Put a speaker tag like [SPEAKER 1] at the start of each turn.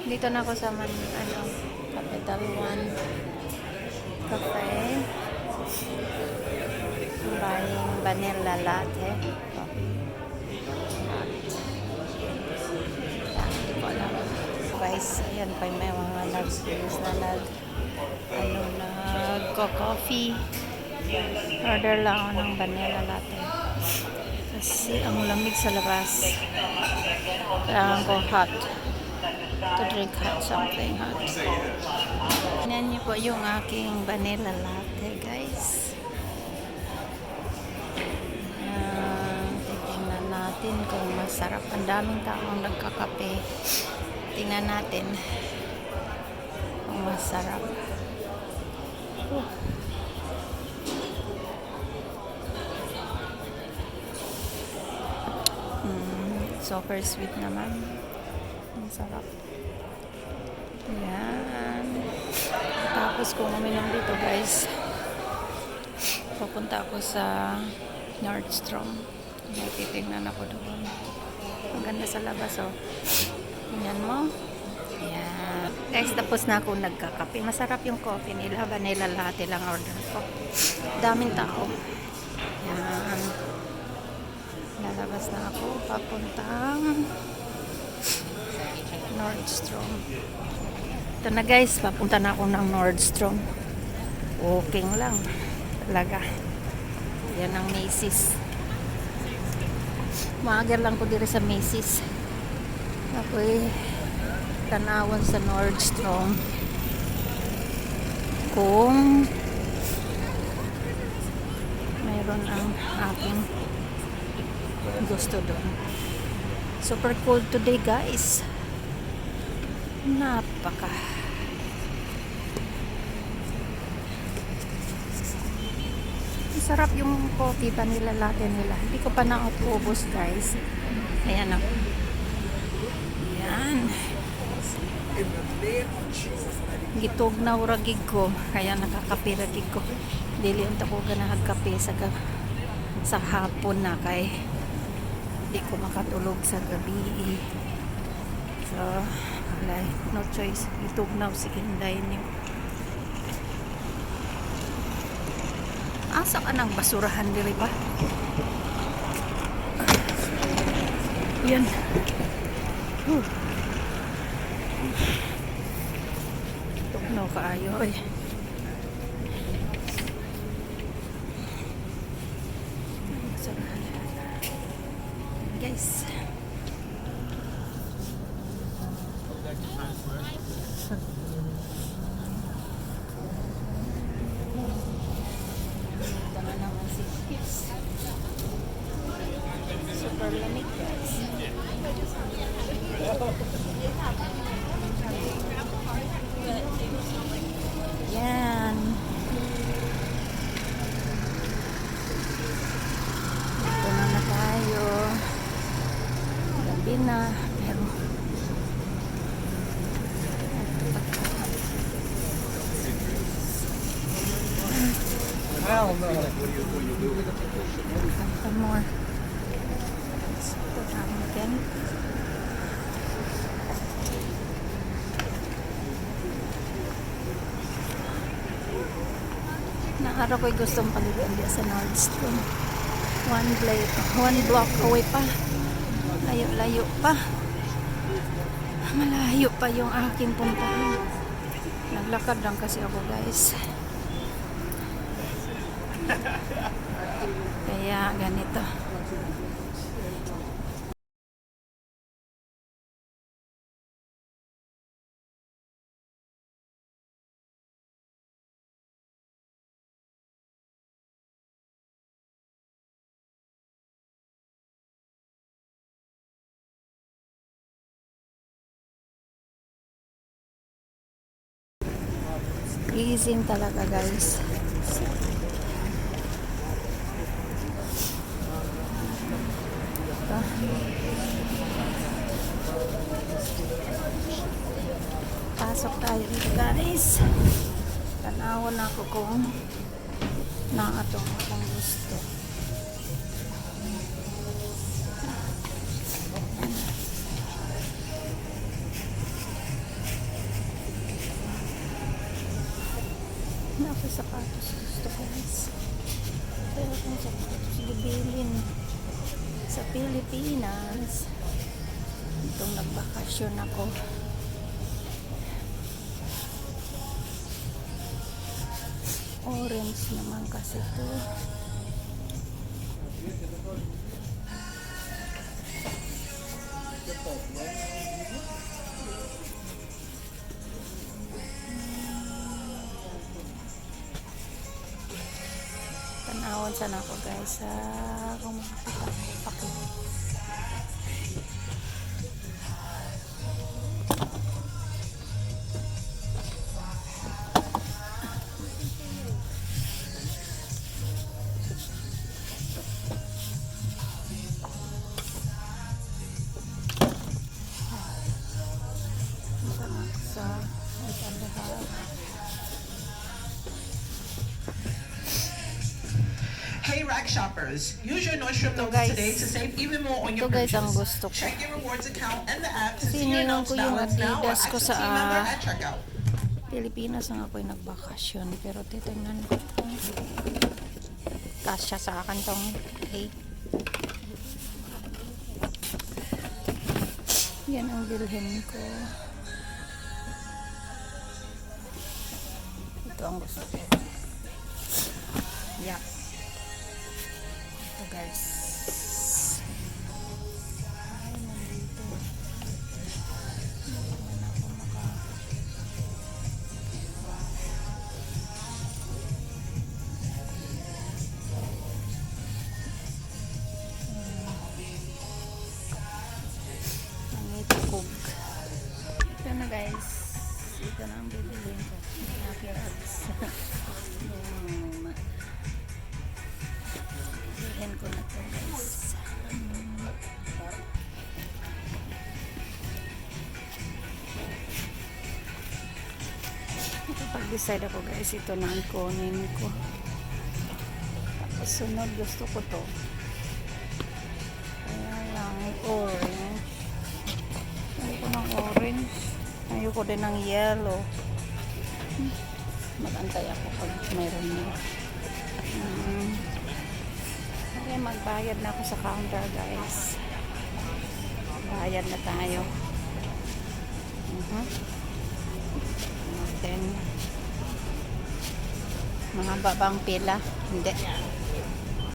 [SPEAKER 1] Dito na ako sa Capital One Cafe. Buying vanilla latte. Hindi ko alam. Guys, ayan pa may mga nag-series na nagko-coffee. Order lang ako ng vanilla latte. Kasi ang lamig sa labas. Kailangan ko hot. To drink hot, something hot. Tingnan niyo po yung aking vanilla latte, guys. Tingnan natin kung masarap. Ang daming taong nagkakape. Tingnan natin kung masarap. Super sweet naman. Ang sarap. Ayan. Tapos kung uminom dito, guys, pupunta ako sa Nordstrom. Titignan ako doon. Ang ganda sa labas, oh. Tingnan mo. Ayan. Guys, tapos na ako nagkakape. Masarap yung coffee nila. Vanilla latte lang order ko. Daming tao. Ayan. Lalabas na ako. Papuntang Nordstrom. Ito na, guys. Papunta na ako ng Nordstrom. Walking lang. Talaga. Yan ang Macy's. Maagar lang ko dito sa Macy's. Ako'y tanawan sa Nordstrom kung mayroon ang aking gusto doon. Super cold today, guys. Napaka sarap yung coffee vanilla latte nila. Hindi ko pa naubos, guys. Ayan ako. Ayan. Gitog na uragig ko. Kaya nakakapiragig ko. Dili unta ko ganahag kape sa hapon na kay hindi ko makatulog sa gabi. So, wala. No choice. Gitog na sige hindayin niyo. Asa ka ng basurahan diri ba? Yan. Tugnaw kaayo eh. Basurahan. Guys. Super lamig, guys. Yan. Ito na tayo. Gabi na. Pero some more. Put that again. Naaraw ko'y gustong palitan diya sa Nordstrom. One block away pa. Layo-layo pa. Malayo pa yung aking puntahan. Naglakad lang kasi ako, guys. Kaya ganito. Easing talaga, guys. Pasok tayo dito, guys. Tanawan ako kung naatong akong gusto. ako sa sapatos gusto guys. Pero kung sapatos bibilin sa Pilipinas, itong nagbakasyon ako. Orange naman kasi to. Tanawan sana ako guys sa kung makakita ko pakit. Sa
[SPEAKER 2] Hey Rag Shoppers, use your Nordstrom
[SPEAKER 1] ito
[SPEAKER 2] notes
[SPEAKER 1] guys,
[SPEAKER 2] today to save even more on
[SPEAKER 1] ito
[SPEAKER 2] your
[SPEAKER 1] guys ang
[SPEAKER 2] purchase.
[SPEAKER 1] gusto ko.
[SPEAKER 2] Check your rewards account and the app to
[SPEAKER 1] Kasi
[SPEAKER 2] see your
[SPEAKER 1] iniwan
[SPEAKER 2] notes
[SPEAKER 1] ko yung
[SPEAKER 2] balance now or
[SPEAKER 1] Adidas ko
[SPEAKER 2] ask
[SPEAKER 1] sa
[SPEAKER 2] a team member at checkout.
[SPEAKER 1] Pilipinas na ako'y nagbakasyon, pero titingnan ko kung kasya sa akin tong 8. Yan ang bilhin ko. Ito ang gusto ko. Yeah. Ito guys. Ay, nandito. Hindi naman ako nangitipog. Ito na guys. Ito na ang bibilhin ko. Happy Hugs. Bilhin ko na ito guys. Nakapag-decide ako guys. Ito na ang kunin ko. Tapos sunod gusto ko to. Kaya lang orange. Ayoko ng orange. Ayoko din ng yellow. Magantay ako pag mayroon nyo. Okay, magbayad na ako sa counter guys. Bayad na tayo. Then mahaba bang pila? Hindi.